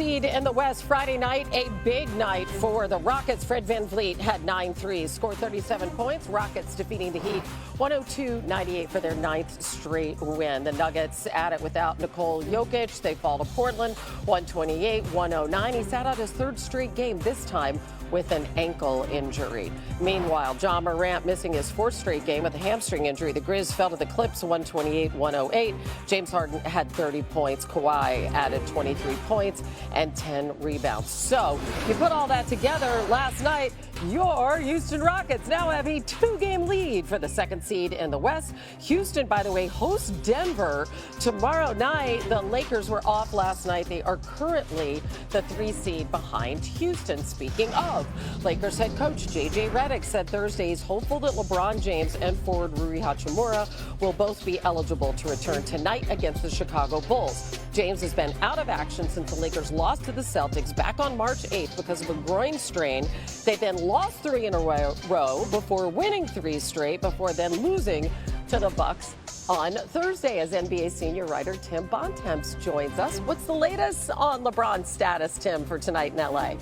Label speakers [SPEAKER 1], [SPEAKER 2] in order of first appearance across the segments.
[SPEAKER 1] seed in the West Friday night, a big night for the Rockets. Fred VanVleet had 9 threes, scored 37 points. Rockets defeating the Heat 102-98 for their 9th straight win. The Nuggets at it without Nikola Jokic. They fall to Portland 128-109. He sat out his 3rd straight game, this time with an ankle injury. Meanwhile, Ja Morant missing his 4th straight game with a hamstring injury. The Grizz fell to the Clips 128-108. James Harden had 30 points. Kawhi added 23 points and 10 rebounds. So you put all that together last night, your Houston Rockets now have a 2-game lead for the 2nd seed in the West. Houston, by the way, hosts Denver tomorrow night. The Lakers were off last night. They are currently the 3 seed behind Houston. Speaking of, Lakers head coach J.J. Redick said Thursday he's hopeful that LeBron James and forward Rui Hachimura will both be eligible to return tonight against the Chicago Bulls. James has been out of action since the Lakers lost to the Celtics back on March 8th because of a groin strain. They then lost 3 in a row before winning 3 straight, before then losing to the Bucks on Thursday. As NBA senior writer Tim Bontemps joins us. What's the latest on LeBron's status, Tim, for tonight in L.A.?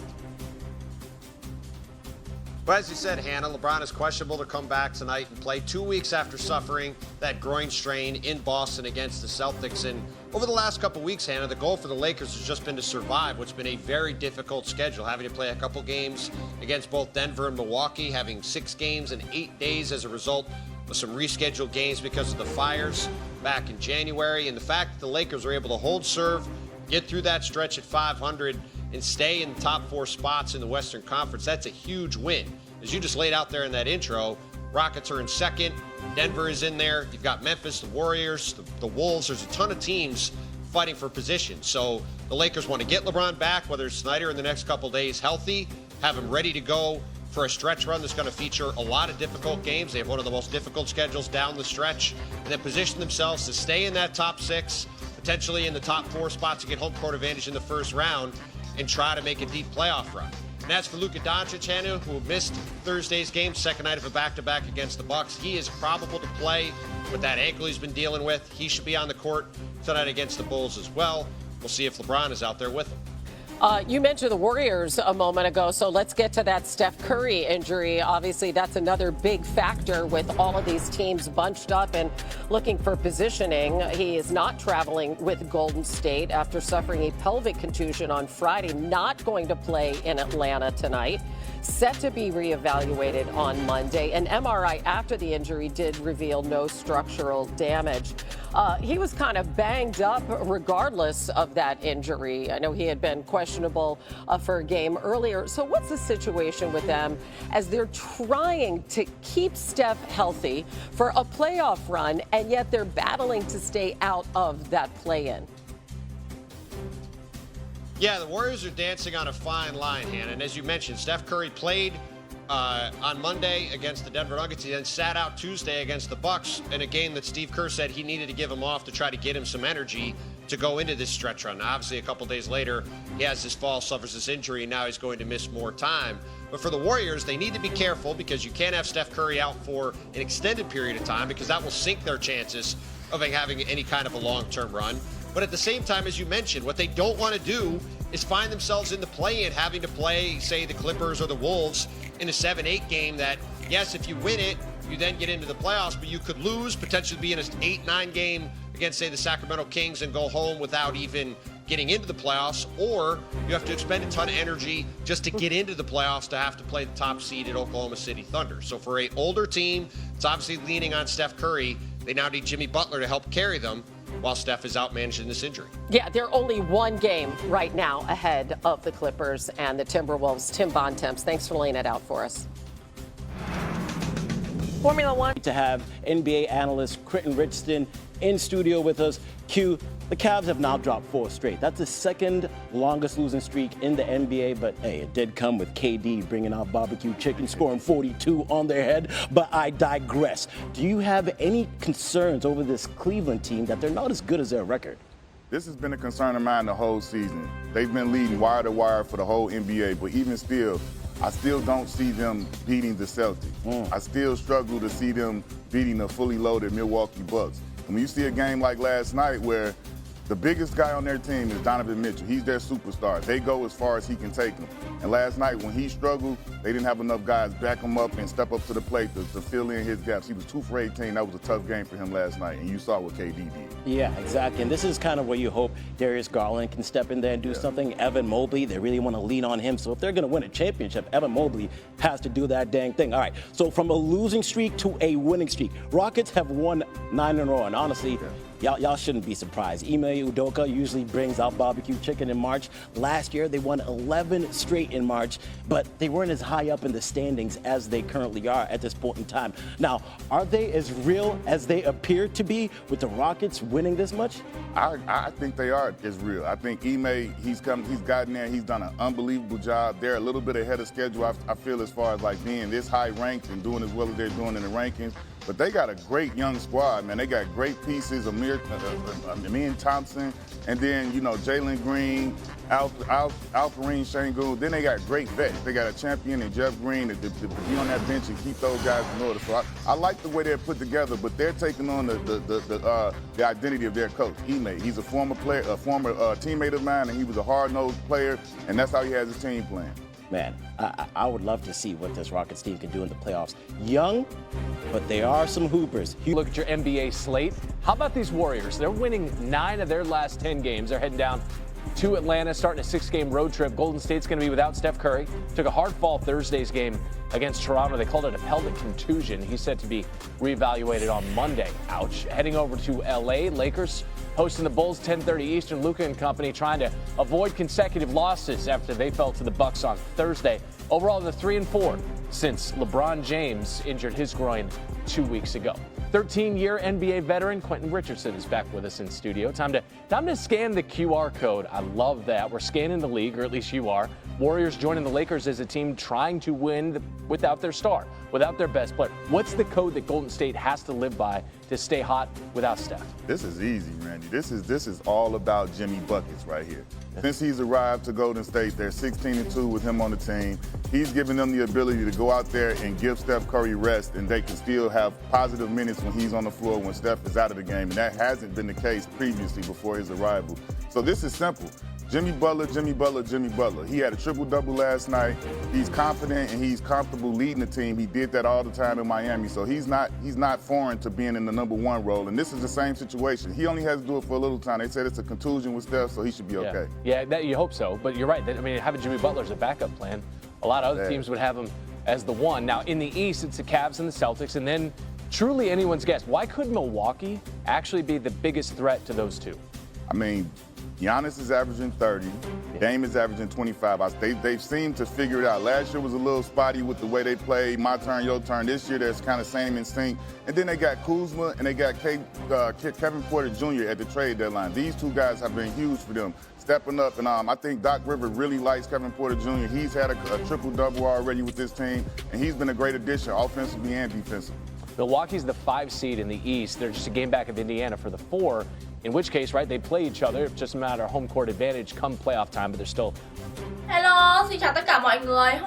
[SPEAKER 2] Well, as you said, Hannah, LeBron is questionable to come back tonight and play 2 weeks after suffering that groin strain in Boston against the Celtics. And over the last couple weeks, Hannah, the goal for the Lakers has just been to survive what's been a very difficult schedule, having to play a couple games against both Denver and Milwaukee, having 6 games in 8 days as a result of some rescheduled games because of the fires back in January. And the fact that the Lakers were able to hold serve, get through that stretch at 500, and stay in the top 4 spots in the Western Conference, that's a huge win. As you just laid out there in that intro, Rockets are in 2nd, Denver is in there, you've got Memphis, the Warriors, the Wolves. There's a ton of teams fighting for position. So the Lakers want to get LeBron back, whether it's tonight or in the next couple days, healthy, have him ready to go for a stretch run that's going to feature a lot of difficult games. They have one of the most difficult schedules down the stretch, and then position themselves to stay in that top 6, potentially in the top 4 spots to get home court advantage in the first round, and try to make a deep playoff run. And that's for Luka Doncic, Hannah, who missed Thursday's game, 2nd night of a back-to-back against the Bucks. He is probable to play with that ankle he's been dealing with. He should be on the court tonight against the Bulls as well. We'll see if LeBron is out there with him.
[SPEAKER 1] You mentioned the Warriors a moment ago, so let's get to that Steph Curry injury. Obviously, that's another big factor with all of these teams bunched up and looking for positioning. He is not traveling with Golden State after suffering a pelvic contusion on Friday, not going to play in Atlanta tonight. Set to be reevaluated on Monday. An MRI after the injury did reveal no structural damage. He was kind of banged up regardless of that injury. I know he had been questionable for a game earlier. So what's the situation with them as they're trying to keep Steph healthy for a playoff run, and yet they're battling to stay out of that play-in?
[SPEAKER 2] Yeah, the Warriors are dancing on a fine line, Hannah. And as you mentioned, Steph Curry played on Monday against the Denver Nuggets. He then sat out Tuesday against the Bucks in a game that Steve Kerr said he needed to give him off to try to get him some energy to go into this stretch run. Now, obviously, a couple days later, he has this fall, suffers this injury, and now he's going to miss more time. But for the Warriors, they need to be careful because you can't have Steph Curry out for an extended period of time because that will sink their chances of having any kind of a long-term run. But at the same time, as you mentioned, what they don't want to do is find themselves in the play-in, having to play, say, the Clippers or the Wolves in a 7-8 game that, yes, if you win it, you then get into the playoffs, but you could lose, potentially be in an 8-9 game against, say, the Sacramento Kings and go home without even getting into the playoffs, or you have to expend a ton of energy just to get into the playoffs to have to play the top seed at Oklahoma City Thunder. So for an older team, it's obviously leaning on Steph Curry. They now need Jimmy Butler to help carry them while Steph is out managing this injury.
[SPEAKER 1] Yeah, they're only 1 game right now ahead of the Clippers and the Timberwolves. Tim Bontemps, thanks for laying it out for us. Formula One.
[SPEAKER 3] To have NBA analyst Quentin Richardson in studio with us. Q, the Cavs have now dropped 4 straight. That's the 2nd longest losing streak in the NBA, but hey, it did come with KD bringing out barbecue chicken, scoring 42 on their head. But I digress. Do you have any concerns over this Cleveland team that they're not as good as their record?
[SPEAKER 4] This has been a concern of mine the whole season. They've been leading wire to wire for the whole NBA, but even still, I still don't see them beating the Celtics. I still struggle to see them beating the fully loaded Milwaukee Bucks. And when you see a game like last night where The biggest guy on their team is Donovan Mitchell. He's their superstar. They go as far as he can take them. And last night when he struggled, they didn't have enough guys back him up and step up to the plate to fill in his gaps. He was 2 for 18. That was a tough game for him last night, and you saw what KD did.
[SPEAKER 3] Yeah, exactly. And this is kind of where you hope Darius Garland can step in there and do something. Evan Mobley, they really want to lean on him. So if they're going to win a championship, Evan Mobley has to do that dang thing. All right, so from a losing streak to a winning streak, Rockets have won 9 in a row. And honestly, y'all shouldn't be surprised. Ime Udoka usually brings out barbecue chicken in March. Last year, they won 11 straight in March, but they weren't as high up in the standings as they currently are at this point in time. Now, are they as real as they appear to be with the Rockets winning this much?
[SPEAKER 4] I think they are as real. I think Ime, he's gotten there, he's done an unbelievable job. They're a little bit ahead of schedule, I feel, as far as like being this high ranked and doing as well as they're doing in the rankings. But they got a great young squad, man. They got great pieces, Amir Thompson, and then, you know, Jalen Green, Alperen Sengun. Then they got great vets. They got a champion in Jeff Green to be on that bench and keep those guys in order. So I like the way they're put together, but they're taking on the identity of their coach, Ime. He's a former player, a former teammate of mine, and he was a hard-nosed player, and that's how he has his team playing.
[SPEAKER 3] Man, I would love to see what this Rockets team can do in the playoffs. Young, but they are some hoopers.
[SPEAKER 5] Look at your NBA slate. How about these Warriors? They're winning 9 of their last 10 games. They're heading down to Atlanta, starting a 6-game road trip. Golden State's going to be without Steph Curry. Took a hard fall Thursday's game against Toronto. They called it a pelvic contusion. He's set to be reevaluated on Monday. Ouch. Heading over to L.A., Lakers hosting the Bulls 10:30 Eastern. Luka and company trying to avoid consecutive losses after they fell to the Bucks on Thursday. Overall, they're 3-4 since LeBron James injured his groin 2 weeks ago. 13-year NBA veteran Quentin Richardson is back with us in studio. Time to scan the QR code. I love that. We're scanning the league, or at least you are. Warriors joining the Lakers as a team trying to win without their star, without their best player. What's the code that Golden State has to live by to stay hot without Steph?
[SPEAKER 4] This is easy, Randy. This is all about Jimmy Buckets right here. Since he's arrived to Golden State, they're 16-2 with him on the team. He's given them the ability to go out there and give Steph Curry rest, and they can still have positive minutes when he's on the floor when Steph is out of the game. And that hasn't been the case previously before his arrival. So this is simple. Jimmy Butler, Jimmy Butler, Jimmy Butler. He had a triple-double last night. He's confident and he's comfortable leading the team. He did that all the time in Miami, so he's not foreign to being in the number 1 role. And this is the same situation. He only has to do it for a little time. They said it's a contusion with Steph, so he should be okay.
[SPEAKER 5] Yeah, you hope so. But you're right. I mean, having Jimmy Butler as a backup plan, a lot of other teams would have him as the 1. Now, in the East, it's the Cavs and the Celtics, and then truly anyone's guess. Why could Milwaukee actually be the biggest threat to those two?
[SPEAKER 4] I mean, Giannis is averaging 30. Dame is averaging 25. They've seemed to figure it out. Last year was a little spotty with the way they played. My turn, your turn. This year, that's kind of same in sync. And then they got Kuzma and they got Kevin Porter Jr. at the trade deadline. These two guys have been huge for them, stepping up. And I think Doc Rivers really likes Kevin Porter Jr. He's had a triple-double already with this team, and he's been a great addition offensively and defensively.
[SPEAKER 5] Milwaukee's the 5 seed in the East. They're just a game back of Indiana for the 4, in which case, right, they play each other. It's just a matter of home court advantage come playoff time, but they're still...
[SPEAKER 6] Hello, xin chào tất cả mọi người.